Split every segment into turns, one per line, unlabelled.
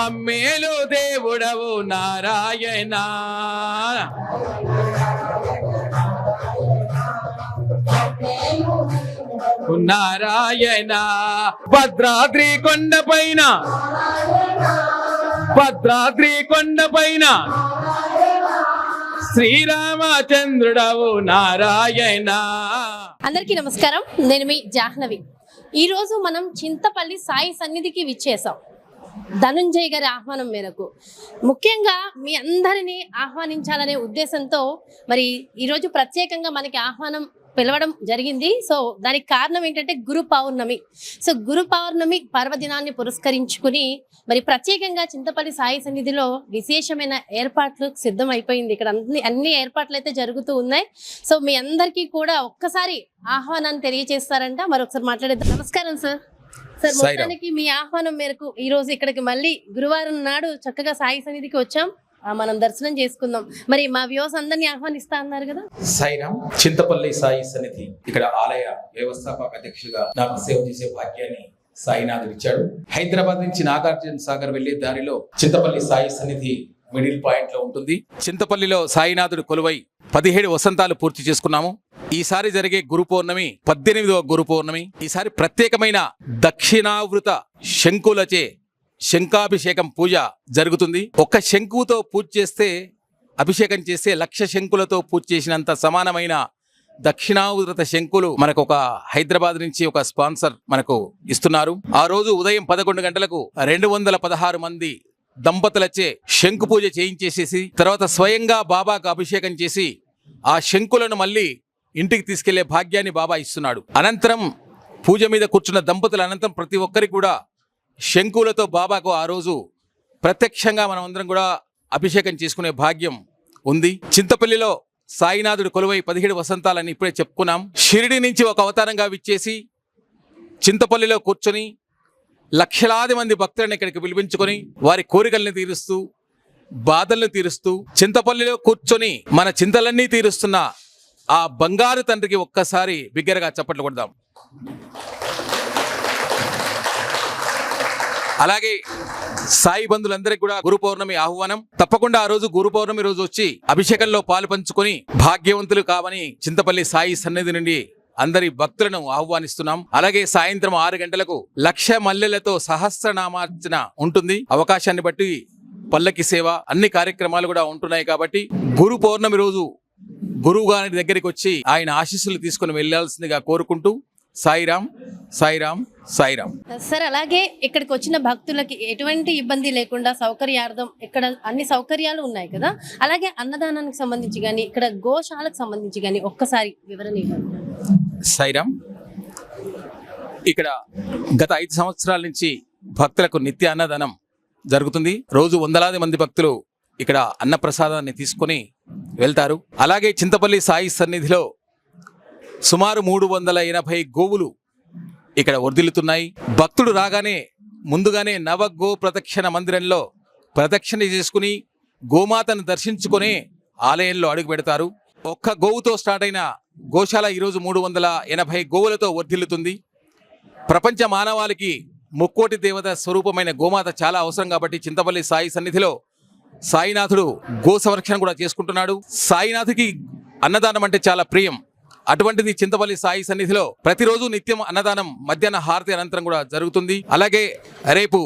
మమ్మేలు దేవుడవు నారాయణ. నారాయణ భద్రాద్రి కొండపైన, భద్రాద్రి కొండపైన శ్రీరామచంద్రుడవు నారాయణ.
అందరికీ నమస్కారం, నేను మీ జాహ్నవి. ఈరోజు మనం చింతపల్లి సాయి సన్నిధికి విచ్చేసాం. ధనుంజయ్ గారి ఆహ్వానం మేరకు ముఖ్యంగా మీ అందరినీ ఆహ్వానించాలనే ఉద్దేశంతో మరి ఈరోజు ప్రత్యేకంగా మనకి ఆహ్వానం పిలవడం జరిగింది. సో దానికి కారణం ఏంటంటే గురు పౌర్ణమి. సో గురు పౌర్ణమి పర్వదినాన్ని పురస్కరించుకుని మరి ప్రత్యేకంగా చింతపల్లి సాయి సన్నిధిలో విశేషమైన ఏర్పాట్లు సిద్ధం అయిపోయింది. ఇక్కడ అన్ని ఏర్పాట్లు అయితే జరుగుతూ ఉన్నాయి. సో మీ అందరికీ కూడా ఒక్కసారి ఆహ్వానాన్ని తెలియజేస్తారంట. మరొకసారి మాట్లాడేద్దాం. నమస్కారం సార్. సార్, మొత్తానికి మీ ఆహ్వానం మేరకు ఈ రోజు ఇక్కడికి మళ్ళీ గురువారం నాడు చక్కగా సాయి సన్నిధికి వచ్చాం. మనం దర్శనం చేసుకుందాం. మరి మా వ్యూస్ అందరినీ ఆహ్వానిస్తా అన్నారు కదా.
సాయిరామ్. చింతపల్లి సాయి సన్నిధి ఇక్కడ ఆలయ వ్యవస్థాపక అధ్యక్షుడిగా నాకు సేవ చేసే భాగ్యాన్ని సాయినాథుడు ఇచ్చాడు. హైదరాబాద్ నుంచి నాగార్జున సాగర్ వెళ్లే దారిలో చింతపల్లి సాయి సన్నిధి మిడిల్ పాయింట్ లో ఉంటుంది. చింతపల్లిలో సాయినాథుడు కొలువై 17 వసంతాలు పూర్తి చేసుకున్నాము. ఈసారి జరిగే గురు పౌర్ణమి 18వ గురు పౌర్ణమి. ఈసారి ప్రత్యేకమైన దక్షిణావృత శంకులచే శంఖాభిషేకం పూజ జరుగుతుంది. ఒక్క శంకుతో పూజ చేస్తే, అభిషేకం చేస్తే 1,00,000 శంకులతో పూజ చేసినంత సమానమైన దక్షిణావృత శంకులు మనకు ఒక హైదరాబాద్ నుంచి ఒక స్పాన్సర్ మనకు ఇస్తున్నారు. ఆ రోజు ఉదయం 11 గంటలకు 216 మంది దంపతులచే శంకు పూజ చేయించేసేసి తర్వాత స్వయంగా బాబాకు అభిషేకం చేసి ఆ శంకులను మళ్ళీ ఇంటికి తీసుకెళ్లే భాగ్యాన్ని బాబా ఇస్తున్నాడు. అనంతరం పూజ మీద కూర్చున్న దంపతుల అనంతరం ప్రతి ఒక్కరికి కూడా శంకులతో బాబాకు ఆ రోజు ప్రత్యక్షంగా మనం అందరం కూడా అభిషేకం చేసుకునే భాగ్యం ఉంది. చింతపల్లిలో సాయినాథుడు కొలువై 17 వసంతాలని ఇప్పుడే చెప్పుకున్నాం. షిరిడి నుంచి ఒక అవతారంగా విచ్చేసి చింతపల్లిలో కూర్చొని లక్షలాది మంది భక్తులను ఇక్కడికి పిలిపించుకొని వారి కోరికల్ని తీరుస్తూ, బాధల్ని తీరుస్తూ, చింతపల్లిలో కూర్చొని మన చింతలన్నీ తీరుస్తున్న ఆ బంగారు తండ్రికి ఒక్కసారి బిగ్గరగా చప్పట్లు కొడదాం. అలాగే సాయి బంధువులందరికీ కూడా గురు పౌర్ణమి ఆహ్వానం. తప్పకుండా ఆ రోజు గురు పౌర్ణమి రోజు వచ్చి అభిషేకంలో పాలు పంచుకొని భాగ్యవంతులు కావని చింతపల్లి సాయి సన్నిధి నుండి అందరి భక్తులను ఆహ్వానిస్తున్నాం. అలాగే సాయంత్రం 6 గంటలకు 1,00,000 మల్లెలతో సహస్రనామార్చన ఉంటుంది. అవకాశాన్ని బట్టి పల్లకి సేవ, అన్ని కార్యక్రమాలు కూడా ఉంటున్నాయి. కాబట్టి గురు పౌర్ణమి రోజు గురువు గారి దగ్గరికి వచ్చి ఆయన ఆశీస్సులు తీసుకుని వెళ్లాల్సిందిగా కోరుకుంటూ సాయిరామ్, సాయిరామ్, సాయిరామ్.
సార్, అలాగే ఇక్కడికి వచ్చిన భక్తులకి ఎటువంటి ఇబ్బంది లేకుండా సౌకర్యార్థం ఇక్కడ అన్ని సౌకర్యాలు ఉన్నాయి కదా. అలాగే అన్నదానానికి సంబంధించి కానీ ఇక్కడ గోశాలకు సంబంధించి కానీ ఒక్కసారి వివరణ ఇవ్వండి.
సాయిరామ్. ఇక్కడ గత 5 సంవత్సరాల నుంచి భక్తులకు నిత్య అన్నదానం జరుగుతుంది. రోజు వందలాది మంది భక్తులు ఇక్కడ అన్నప్రసాదాన్ని తీసుకొని వెళ్తారు. అలాగే చింతపల్లి సాయి సన్నిధిలో సుమారు 380 గోవులు ఇక్కడ వర్ధిల్లుతున్నాయి. భక్తుడు రాగానే ముందుగానే నవగో ప్రదక్షిణ మందిరంలో ప్రదక్షిణ చేసుకుని గోమాతను దర్శించుకొని ఆలయంలో అడుగు పెడతారు. ఒక్క గోవుతో స్టార్ట్ అయిన గోశాల ఈరోజు 380 గోవులతో వర్ధిల్లుతుంది. ప్రపంచ మానవాళికి ముక్కోటి దేవత స్వరూపమైన గోమాత చాలా అవసరం. కాబట్టి చింతపల్లి సాయి సన్నిధిలో సాయినాథుడు గో సంరక్షణ కూడా చేసుకుంటున్నాడు. సాయినాథుకి అన్నదానం అంటే చాలా ప్రియం. అటువంటిది చింతపల్లి సాయి సన్నిధిలో ప్రతిరోజు నిత్యం అన్నదానం మధ్యాహ్న హారతి అనంతరం కూడా జరుగుతుంది. అలాగే రేపు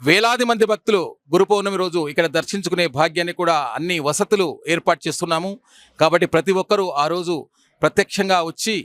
వేలాది మంది భక్తులు గురు పౌర్ణమి రోజు ఇక్కడ దర్శించుకునే భాగ్యాన్ని కూడా అన్ని వసతులు ఏర్పాటు చేస్తున్నాము. కాబట్టి ప్రతి ఒక్కరూ ఆ రోజు ప్రత్యక్షంగా వచ్చి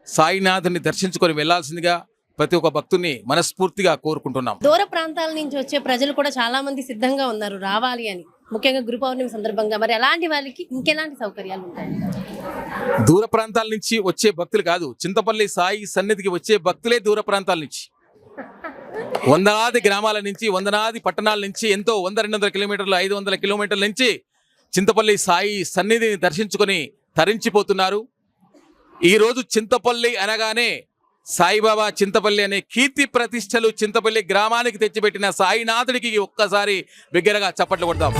సాయినాథుని దర్శించుకొని వెళ్లాల్సిందిగా ప్రతి ఒక్క భక్తుని మనస్ఫూర్తిగా కోరుకుంటున్నాం.
దూర ప్రాంతాల నుంచి వచ్చే ప్రజలు కూడా చాలా మంది సిద్ధంగా ఉన్నారు రావాలి అని, ముఖ్యంగా గురు పౌర్ణమి సందర్భంగా. మరి అలాంటి వాళ్ళకి ఇంకెలాంటి సౌకర్యాలు ఉంటాయి?
దూర ప్రాంతాల నుంచి వచ్చే భక్తులు కాదు, చింతపల్లి సాయి సన్నిధికి వచ్చే భక్తులే దూర ప్రాంతాల నుంచి, వందలాది గ్రామాల నుంచి, వందలాది పట్టణాల నుంచి, ఎంతో 100-200 కిలోమీటర్లు, 500 కిలోమీటర్ల నుంచి చింతపల్లి సాయి సన్నిధిని దర్శించుకొని తరించిపోతున్నారు. ఈరోజు చింతపల్లి అనగానే సాయిబాబా చింతపల్లి అనే కీర్తి ప్రతిష్టలు చింతపల్లి గ్రామానికి తెచ్చిపెట్టిన సాయినాథుడికి ఒక్కసారి బిగ్గరగా చప్పట్లు కొడదాం.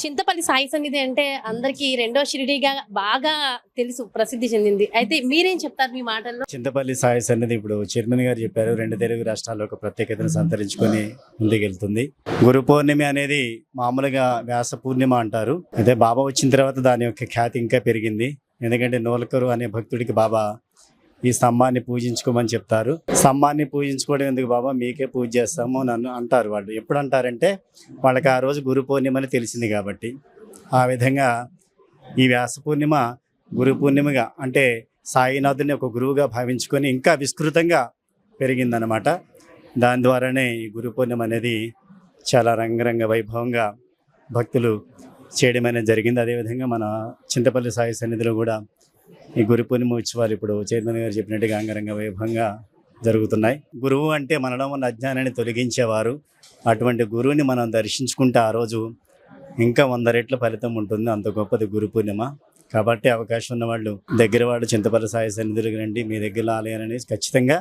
చింతపల్లి సాయి సన్నిధి అంటే అందరికి రెండో షిరిడీగా బాగా తెలుసు, ప్రసిద్ధి చెందింది. అయితే మీరేం చెప్తారు మీ మాటల్లో?
చింతపల్లి సాయి సన్నిధి ఇప్పుడు చైర్మన్ గారు చెప్పారు, 2 తెలుగు రాష్ట్రాల్లో ఒక ప్రత్యేకతను సంతరించుకొని ముందుకెళ్తుంది. గురు పౌర్ణమి అనేది మామూలుగా వ్యాస పూర్ణిమ అంటారు. అయితే బాబా వచ్చిన తర్వాత దాని యొక్క ఖ్యాతి ఇంకా పెరిగింది. ఎందుకంటే నోలకరు అనే భక్తుడికి బాబా ఈ స్తంభాన్ని పూజించుకోమని చెప్తారు. స్తంభాన్ని పూజించుకోవడం ఎందుకు బాబా, మీకే పూజ చేస్తాము నన్ను అంటారు. వాళ్ళు ఎప్పుడు అంటారంటే వాళ్ళకి ఆ రోజు గురు పౌర్ణిమ అని తెలిసింది కాబట్టి. ఆ విధంగా ఈ వ్యాస పూర్ణిమ గురు పూర్ణిమగా, అంటే సాయినాథుని ఒక గురువుగా భావించుకొని ఇంకా విస్తృతంగా పెరిగిందనమాట. దాని ద్వారానే ఈ గురు పూర్ణిమ అనేది చాలా రంగరంగ వైభవంగా భక్తులు చేయడం అనేది జరిగింది. అదేవిధంగా మన చింతపల్లి సాయి సన్నిధిలో కూడా ఈ గురు పూర్ణిమ ఉత్సవాలు ఇప్పుడు చైర్మన్ గారు చెప్పినట్టుగా అంగరంగ వైభవంగా జరుగుతున్నాయి. గురువు అంటే మనలో ఉన్న అజ్ఞానాన్ని తొలగించేవారు. అటువంటి గురువుని మనం దర్శించుకుంటే ఆ రోజు ఇంకా 100 రెట్ల ఫలితం ఉంటుంది. అంత గొప్పది గురు పూర్ణిమ. కాబట్టి అవకాశం ఉన్నవాళ్ళు దగ్గర వాళ్ళు చింతపల్లి సాయి సన్నిధులకు రండి. మీ దగ్గరలో ఆలయాన్ని ఖచ్చితంగా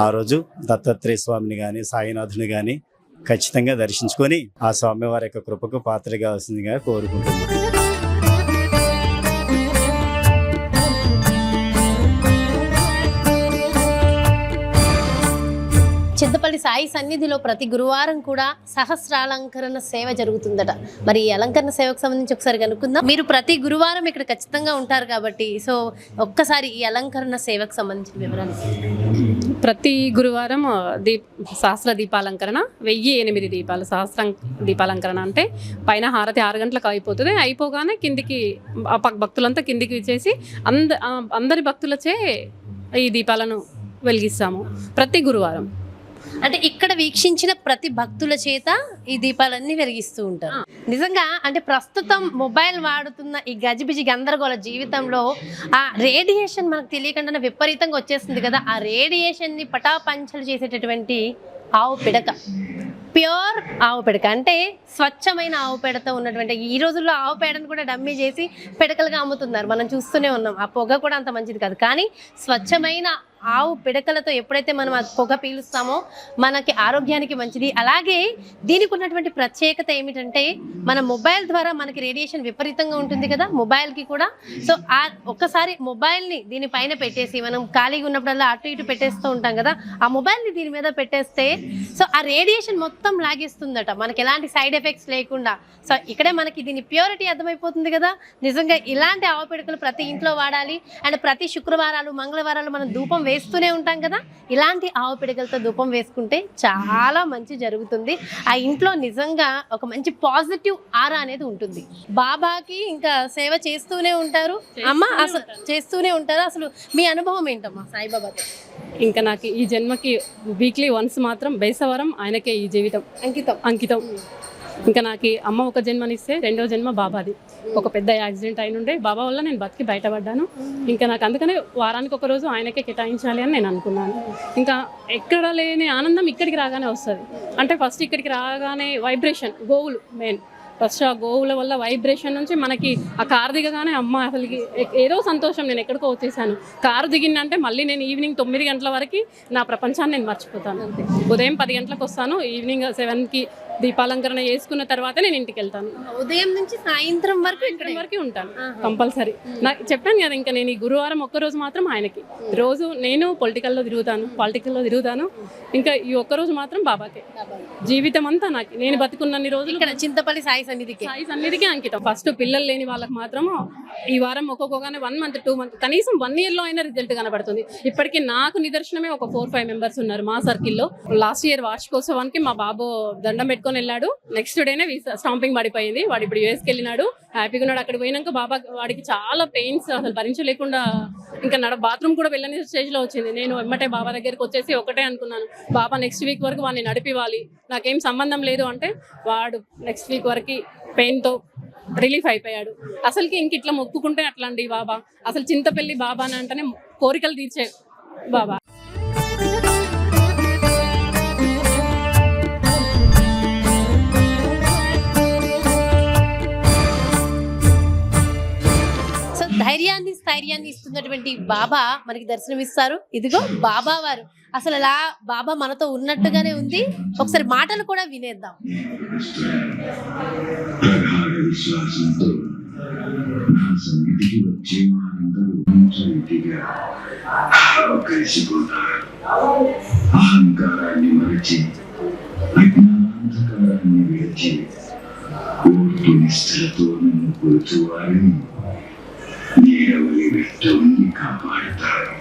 ఆ రోజు దత్తాత్రేయ స్వామిని కానీ సాయినాథుని కానీ ఖచ్చితంగా దర్శించుకొని ఆ స్వామివారి యొక్క కృపకు పాత్రగా కావాల్సిందిగా కోరుకుంటున్నాను.
చింతపల్లి సాయి సన్నిధిలో ప్రతి గురువారం కూడా సహస్రాలంకరణ సేవ జరుగుతుందట. మరి ఈ అలంకరణ సేవకు సంబంధించి ఒకసారి కనుక్కుందాం. మీరు ప్రతి గురువారం ఇక్కడ ఖచ్చితంగా ఉంటారు కాబట్టి, సో ఒక్కసారి ఈ అలంకరణ సేవకు సంబంధించిన వివరాలు.
ప్రతి గురువారం సహస్ర దీపాలంకరణ, 1008 దీపాలు. సహస్ర దీపాలంకరణ అంటే పైన హారతి 6 గంటలకు అయిపోతుంది. అయిపోగానే కిందికి భక్తులంతా కిందికి ఇచ్చేసి అందరి భక్తులచే ఈ దీపాలను వెలిగిస్తాము ప్రతి గురువారం.
అంటే ఇక్కడ వీక్షించిన ప్రతి భక్తుల చేత ఈ దీపాలన్నీ వెలిగిస్తూ ఉంటారు. నిజంగా అంటే ప్రస్తుతం మొబైల్ వాడుతున్న ఈ గజిబిజి గందరగోళ జీవితంలో ఆ రేడియేషన్ మనకు తెలియకుండానే విపరీతంగా వచ్చేస్తుంది కదా. ఆ రేడియేషన్ ని పటాపంచలు చేసేటటువంటి ఆవు పిడక, ప్యూర్ ఆవు పిడక, అంటే స్వచ్ఛమైన ఆవు పేడతో ఉన్నటువంటి, ఈ రోజుల్లో ఆవు పేడను కూడా డమ్మీ చేసి పిడకలుగా అమ్ముతున్నారు, మనం చూస్తూనే ఉన్నాం. ఆ పొగ కూడా అంత మంచిది కాదు. కానీ స్వచ్ఛమైన ఆవు పిడకలతో ఎప్పుడైతే మనం ఆ పొగ పీలుస్తామో మనకి ఆరోగ్యానికి మంచిది. అలాగే దీనికి ఉన్నటువంటి ప్రత్యేకత ఏమిటంటే మన మొబైల్ ద్వారా మనకి రేడియేషన్ విపరీతంగా ఉంటుంది కదా మొబైల్కి కూడా. సో ఆ ఒక్కసారి మొబైల్ని దీనిపైన పెట్టేసి మనం ఖాళీగా ఉన్నప్పుడల్లా అటు ఇటు పెట్టేస్తూ ఉంటాం కదా, ఆ మొబైల్ని దీని మీద పెట్టేస్తే సో ఆ రేడియేషన్ మొత్తం లాగేస్తుందట, మనకి ఎలాంటి సైడ్ ఎఫెక్ట్స్ లేకుండా. సో ఇక్కడే మనకి దీని ప్యూరిటీ అర్థమైపోతుంది కదా. నిజంగా ఇలాంటి ఆవు పిడకలు ప్రతి ఇంట్లో వాడాలి. అండ్ ప్రతి శుక్రవారాలు మంగళవారాలు మనం ధూపం వేస్తూనే ఉంటాం కదా, ఇలాంటి ఆవు పిడకలతో ధూపం వేసుకుంటే చాలా మంచి జరుగుతుంది. ఆ ఇంట్లో నిజంగా ఒక మంచి పాజిటివ్ ఆరా అనేది ఉంటుంది. బాబాకి ఇంకా సేవ చేస్తూనే ఉంటారు అమ్మ, అసలు చేస్తూనే ఉంటారు. అసలు మీ అనుభవం ఏంటమ్మా సాయిబాబాతో?
ఇంకా నాకు ఈ జన్మకి వీక్లీ వన్స్ మాత్రం బేసవరం ఆయనకే ఈ జీవితం అంకితం. ఇంకా నాకు అమ్మ ఒక జన్మనిస్తే రెండో జన్మ బాబాది. ఒక పెద్ద యాక్సిడెంట్ అయినుండే, బాబా వల్ల నేను బతికి బయటపడ్డాను. ఇంకా నాకు అందుకనే వారానికి ఒక రోజు ఆయనకే కేటాయించాలి అని నేను అనుకున్నాను. ఇంకా ఎక్కడ లేని ఆనందం ఇక్కడికి రాగానే వస్తుంది. అంటే ఫస్ట్ ఇక్కడికి రాగానే వైబ్రేషన్, గోవులు మెయిన్. ఫస్ట్ ఆ గోవుల వల్ల వైబ్రేషన్ నుంచి మనకి ఆ కారు దిగగానే అమ్మ అసలుకి ఏదో సంతోషం, నేను ఎక్కడికో వచ్చేసాను. కారు దిగిందంటే మళ్ళీ నేను ఈవినింగ్ 9 గంటల వరకు నా ప్రపంచాన్ని నేను మర్చిపోతాను. ఉదయం 10 గంటలకు వస్తాను, ఈవినింగ్ 7కి దీపాలంకరణ చేసుకున్న తర్వాత నేను ఇంటికి వెళ్తాను.
ఉదయం నుంచి సాయంత్రం వరకు
ఉంటాను కంపల్సరీ. నాకు చెప్పాను కదా, ఇంకా నేను ఈ గురువారం ఒక్కరోజు మాత్రం ఆయనకి. రోజు నేను పాలిటికల్లో తిరుగుతాను, ఇంకా ఈ ఒక్కరోజు మాత్రం బాబాకే. జీవితం అంతా నాకు, నేను బతుకున్నన్ని రోజులు
ఇక్కడ చింతపల్లి సాయి సన్నిధికి
అంకితం. ఫస్ట్ పిల్లలు లేని వాళ్ళకి మాత్రము ఈ వారం ఒక్కొక్కగానే 1 మంత్ 2 మంత్ కనీసం 1 ఇయర్లో అయినా రిజల్ట్ కనబడుతుంది. ఇప్పటికీ నాకు నిదర్శనమే ఒక 4-5 మెంబర్స్ ఉన్నారు మా సర్కిల్లో. లాస్ట్ ఇయర్ వార్షికోత్సవానికి మా బాబు దండం పెట్టుకొని వెళ్ళాడు, నెక్స్ట్ డేనే స్టాంపింగ్ పడిపోయింది. వాడు ఇప్పుడు యూఎస్కి వెళ్ళినాడు, హ్యాపీగా ఉన్నాడు. అక్కడ పోయినాక బాబా వాడికి చాలా పెయిన్స్ అసలు భరించలేకుండా ఇంకా బాత్రూమ్ కూడా వెళ్ళని స్టేజ్లో వచ్చింది. నేను వెంబటే బాబా దగ్గరికి వచ్చేసి ఒకటే అనుకున్నాను, బాబా నెక్స్ట్ వీక్ వరకు వాడిని నడిపివ్వాలి, నాకేం సంబంధం లేదు అంటే వాడు నెక్స్ట్ వీక్ వరకు పెయిన్తో రిలీఫ్ అయిపోయాడు. అసలుకి ఇంక ఇట్లా మొక్కుకుంటే అట్లాంటి బాబా, అసలు చింతపల్లి బాబా అని అంటేనే కోరికలు తీర్చే బాబా.
ధైర్యాన్ని స్థైర్యాన్ని ఇస్తున్నటువంటి బాబా మనకి దర్శనమిస్తారు. ఇదిగో బాబా వారు. అసలు అలా బాబా మనతో ఉన్నట్టుగానే ఉంది. ఒకసారి మాటలు కూడా వినేద్దాం.
ప్రగాఢ విశ్వాసంతో నా సన్నిధికి వచ్చే వారందరూ నీతిగా కలిసిపోతారు. అహంకారాన్ని మరచి అజ్ఞానాంధకారాన్ని విడిచి ఓర్పు నిష్ఠలతో నన్ను కొలుచు వారిని నీడవలి వెంట ఉండి కాపాడుతారు.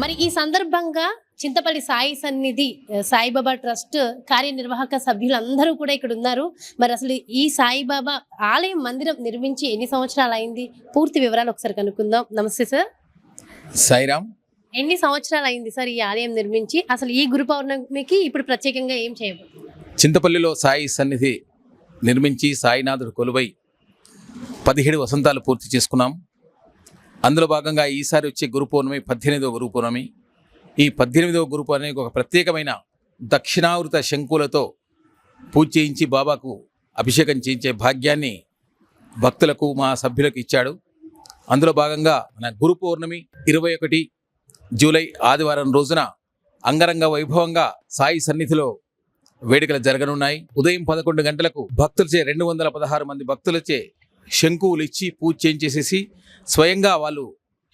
మరి ఈ సందర్భంగా చింతపల్లి సాయి సన్నిధి సాయిబాబా ట్రస్ట్ కార్యనిర్వాహక సభ్యులందరూ కూడా ఇక్కడ ఉన్నారు. మరి అసలు ఈ సాయిబాబా ఆలయం మందిరం నిర్మించి ఎన్ని సంవత్సరాలు అయింది, పూర్తి వివరాలు ఒకసారి కనుక్కుందాం. నమస్తే సార్.
సాయిరామ్.
ఎన్ని సంవత్సరాలు అయింది సార్ ఈ ఆలయం నిర్మించి? అసలు ఈ గురు పౌర్ణమికి ఇప్పుడు ప్రత్యేకంగా ఏం చేయబోతుంది?
చింతపల్లిలో సాయి సన్నిధి నిర్మించి సాయినాథుడు కొలువై 17 వసంతాలు పూర్తి చేసుకున్నాం. అందులో భాగంగా ఈసారి వచ్చే గురు పౌర్ణమి 18వ గురు పౌర్ణమి. ఈ 18వ గురు పౌర్ణమికి ఒక ప్రత్యేకమైన దక్షిణావృత శంకులతో పూజ చేయించి బాబాకు అభిషేకం చేయించే భాగ్యాన్ని భక్తులకు మా సభ్యులకు ఇచ్చాడు. అందులో భాగంగా మన గురు పౌర్ణమి 21 జూలై ఆదివారం రోజున అంగరంగ వైభవంగా సాయి సన్నిధిలో వేడుకలు జరగనున్నాయి. ఉదయం 11 గంటలకు భక్తులచే 216 మంది భక్తులచే శంకువులు ఇచ్చి పూజ చేయించేసేసి స్వయంగా వాళ్ళు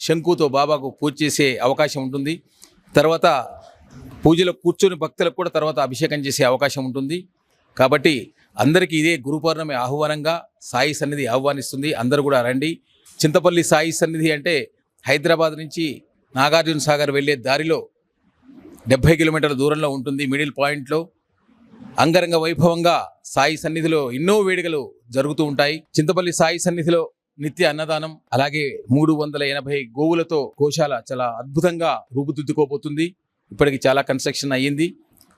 శంకుతో బాబాకు పూజ చేసే అవకాశం ఉంటుంది. తర్వాత పూజలో కూర్చొని భక్తులకు కూడా తర్వాత అభిషేకం చేసే అవకాశం ఉంటుంది. కాబట్టి అందరికీ ఇదే గురు పౌర్ణమి ఆహ్వానంగా సాయి సన్నిధి ఆహ్వానిస్తుంది. అందరూ కూడా రండి. చింతపల్లి సాయి సన్నిధి అంటే హైదరాబాద్ నుంచి నాగార్జున సాగర్ వెళ్ళే దారిలో 70 కిలోమీటర్ల దూరంలో ఉంటుంది. మిడిల్ పాయింట్లో అంగరంగ వైభవంగా సాయి సన్నిధిలో ఎన్నో వేడుకలు జరుగుతూ ఉంటాయి. చింతపల్లి సాయి సన్నిధిలో నిత్య అన్నదానం, అలాగే 380 గోవులతో గోశాల చాలా అద్భుతంగా రూపుదిద్దుకోబోతుంది. ఇప్పటికి చాలా కన్స్ట్రక్షన్ అయ్యింది.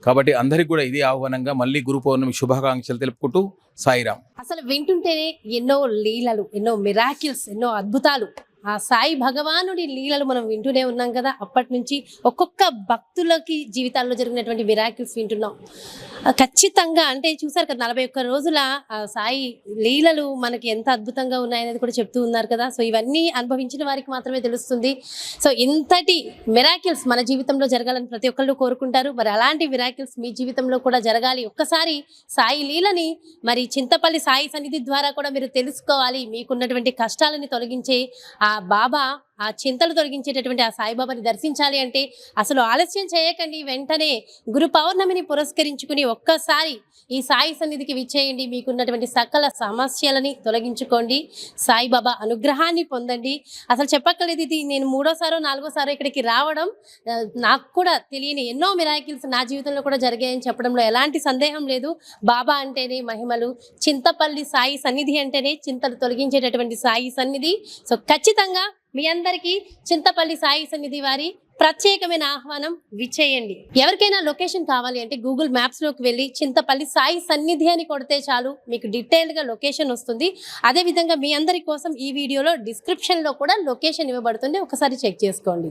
కాబట్టి అందరికీ కూడా ఇదే ఆహ్వానంగా మళ్ళీ గురు పౌర్ణమి శుభాకాంక్షలు తెలుపుకుంటూ సాయిరామ్.
అసలు వింటుంటేనే ఎన్నో లీలలు, ఎన్నో మిరాకిల్స్, ఎన్నో అద్భుతాలు, ఆ సాయి భగవానుడి లీలలు మనం వింటూనే ఉన్నాం కదా. అప్పటి నుంచి ఒక్కొక్క భక్తులకి జీవితాల్లో జరిగినటువంటి మిరాకిల్స్ వింటున్నాం. ఖచ్చితంగా అంటే చూసారు కదా 41 రోజుల సాయి లీలలు మనకి ఎంత అద్భుతంగా ఉన్నాయనేది కూడా చెప్తూ ఉన్నారు కదా. సో ఇవన్నీ అనుభవించిన వారికి మాత్రమే తెలుస్తుంది. సో ఇంతటి మిరాకిల్స్ మన జీవితంలో జరగాలని ప్రతి ఒక్కళ్ళు కోరుకుంటారు. మరి అలాంటి మిరాకిల్స్ మీ జీవితంలో కూడా జరగాలి. ఒక్కసారి సాయి లీలని మరి చింతపల్లి సాయి సన్నిధి ద్వారా కూడా మీరు తెలుసుకోవాలి. మీకున్నటువంటి కష్టాలని తొలగించే ఆ బాబా, ఆ చింతలు తొలగించేటటువంటి ఆ సాయిబాబాని దర్శించాలి అంటే అసలు ఆలస్యం చేయకండి. వెంటనే గురు పౌర్ణమిని పురస్కరించుకుని ఒక్కసారి ఈ సాయి సన్నిధికి విచ్చేయండి. మీకున్నటువంటి సకల సమస్యలని తొలగించుకోండి. సాయిబాబా అనుగ్రహాన్ని పొందండి. అసలు చెప్పక్కర్లేదు, ఇది నేను 3వ సారో 4వ సారో ఇక్కడికి రావడం, నాకు కూడా తెలియని ఎన్నో మిరాకిల్స్ నా జీవితంలో కూడా జరిగాయని చెప్పడంలో ఎలాంటి సందేహం లేదు. బాబా అంటేనే మహిమలు, చింతపల్లి సాయి సన్నిధి అంటేనే చింతలు తొలగించేటటువంటి సాయి సన్నిధి. సో ఖచ్చితంగా మీ అందరికీ చింతపల్లి సాయి సన్నిధి వారి ప్రత్యేకమైన ఆహ్వానం. విచ్చేయండి. ఎవరికైనా లొకేషన్ కావాలి అంటే గూగుల్ మ్యాప్స్ లోకి వెళ్ళి చింతపల్లి సాయి సన్నిధి అని కొడితే చాలు, మీకు డీటెయిల్డ్ గా లొకేషన్ వస్తుంది. అదే విధంగా మీ అందరి కోసం ఈ వీడియోలో డిస్క్రిప్షన్ లో కూడా లొకేషన్ ఇవ్వబడుతుంది. ఒకసారి చెక్ చేసుకోండి.